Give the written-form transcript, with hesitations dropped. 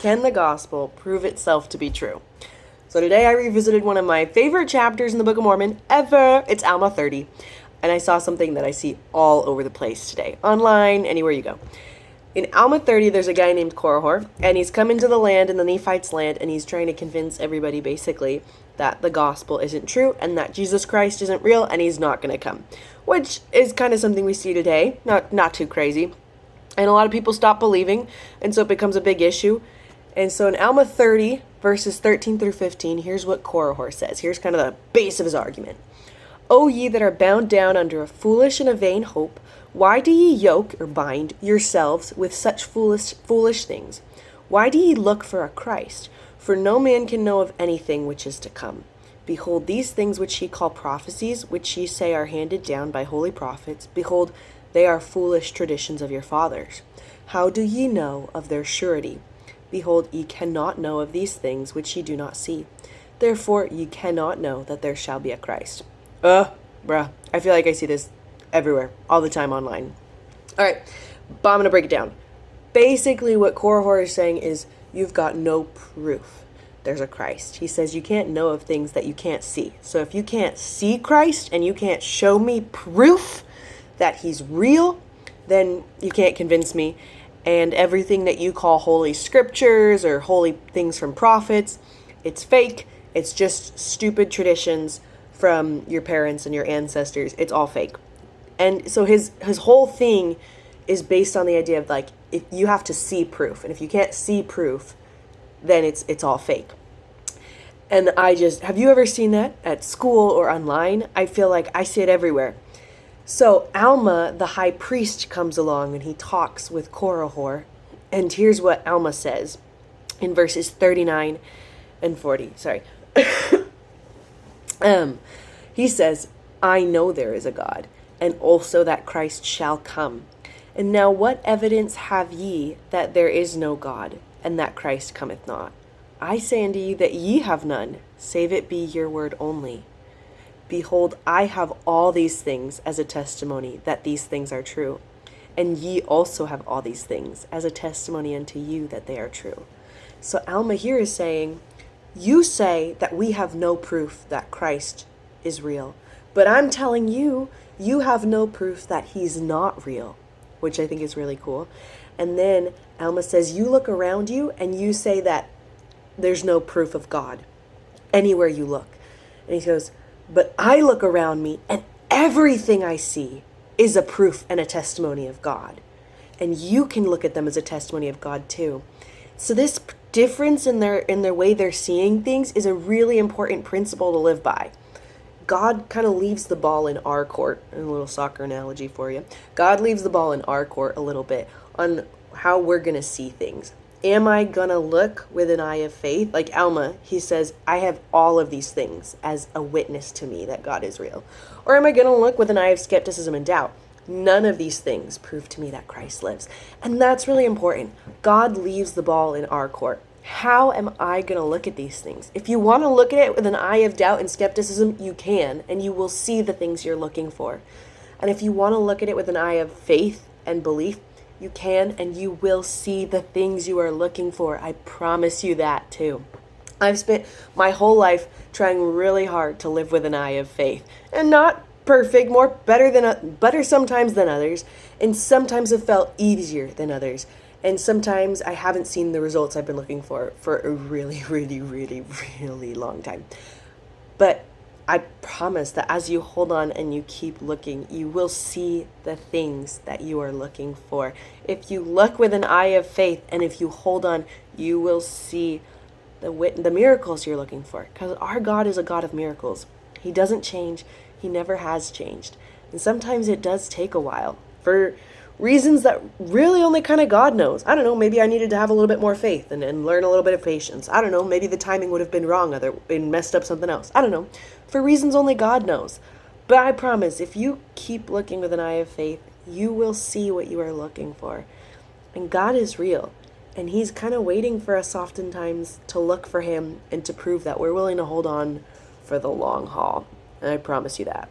Can the gospel prove itself to be true? So today I revisited one of my favorite chapters in the Book of Mormon ever. It's Alma 30. And I saw something that I see all over the place today. Online, anywhere you go. In Alma 30, there's a guy named Korihor, and he's come into the land, in the Nephites' land, and he's trying to convince everybody, basically, that the gospel isn't true, and that Jesus Christ isn't real, and he's not going to come. Which is kind of something we see today. Not too crazy. And a lot of people stop believing, and so it becomes a big issue. And so in Alma 30, verses 13 through 15, here's what Korihor says. Here's kind of the base of his argument. O ye that are bound down under a foolish and a vain hope, why do ye yoke, or bind, yourselves with such foolish things? Why do ye look for a Christ? For no man can know of anything which is to come. Behold, these things which ye call prophecies, which ye say are handed down by holy prophets, behold, they are foolish traditions of your fathers. How do ye know of their surety? Behold, ye cannot know of these things which ye do not see. Therefore ye cannot know that there shall be a Christ. Bruh, I feel like I see this everywhere, all the time online. All right, but I'm going to break it down. Basically, what Korihor is saying is you've got no proof there's a Christ. He says you can't know of things that you can't see. So if you can't see Christ and you can't show me proof that he's real, then you can't convince me. And everything that you call holy scriptures or holy things from prophets, it's fake. It's just stupid traditions from your parents and your ancestors. It's all fake. And so his whole thing is based on the idea of, like, if you have to see proof, and if you can't see proof, then it's all fake. And have you ever seen that at school or online? I feel like I see it everywhere. So Alma, the high priest, comes along and he talks with Korihor, and here's what Alma says in verses 39 and 40. Sorry. He says, I know there is a God, and also that Christ shall come. And now what evidence have ye that there is no God, and that Christ cometh not? I say unto you that ye have none, save it be your word only. Behold, I have all these things as a testimony that these things are true. And ye also have all these things as a testimony unto you that they are true. So Alma here is saying, you say that we have no proof that Christ is real. But I'm telling you, you have no proof that he's not real, which I think is really cool. And then Alma says, you look around you and you say that there's no proof of God anywhere you look. And he goes, but I look around me and everything I see is a proof and a testimony of God. And you can look at them as a testimony of God too. So this difference in their way they're seeing things is a really important principle to live by. God kind of leaves the ball in our court, a little soccer analogy for you. God leaves the ball in our court a little bit on how we're going to see things. Am I going to look with an eye of faith? Like Alma, he says, I have all of these things as a witness to me that God is real. Or am I going to look with an eye of skepticism and doubt? None of these things prove to me that Christ lives. And that's really important. God leaves the ball in our court. How am I going to look at these things? If you want to look at it with an eye of doubt and skepticism, you can, and you will see the things you're looking for. And if you want to look at it with an eye of faith and belief, you can, and you will see the things you are looking for. I promise you that too. I've spent my whole life trying really hard to live with an eye of faith, and not perfect, better sometimes than others, and sometimes have felt easier than others. And sometimes I haven't seen the results I've been looking for a really, really, really, really long time. But I promise that as you hold on and you keep looking, you will see the things that you are looking for. If you look with an eye of faith and if you hold on, you will see the miracles you're looking for. Because our God is a God of miracles. He doesn't change. He never has changed. And sometimes it does take a while for reasons that really only kind of God knows. I don't know, maybe I needed to have a little bit more faith and learn a little bit of patience. I don't know, maybe the timing would have been wrong and messed up something else. I don't know, for reasons only God knows. But I promise, if you keep looking with an eye of faith, you will see what you are looking for. And God is real. And he's kind of waiting for us oftentimes to look for him and to prove that we're willing to hold on for the long haul. And I promise you that.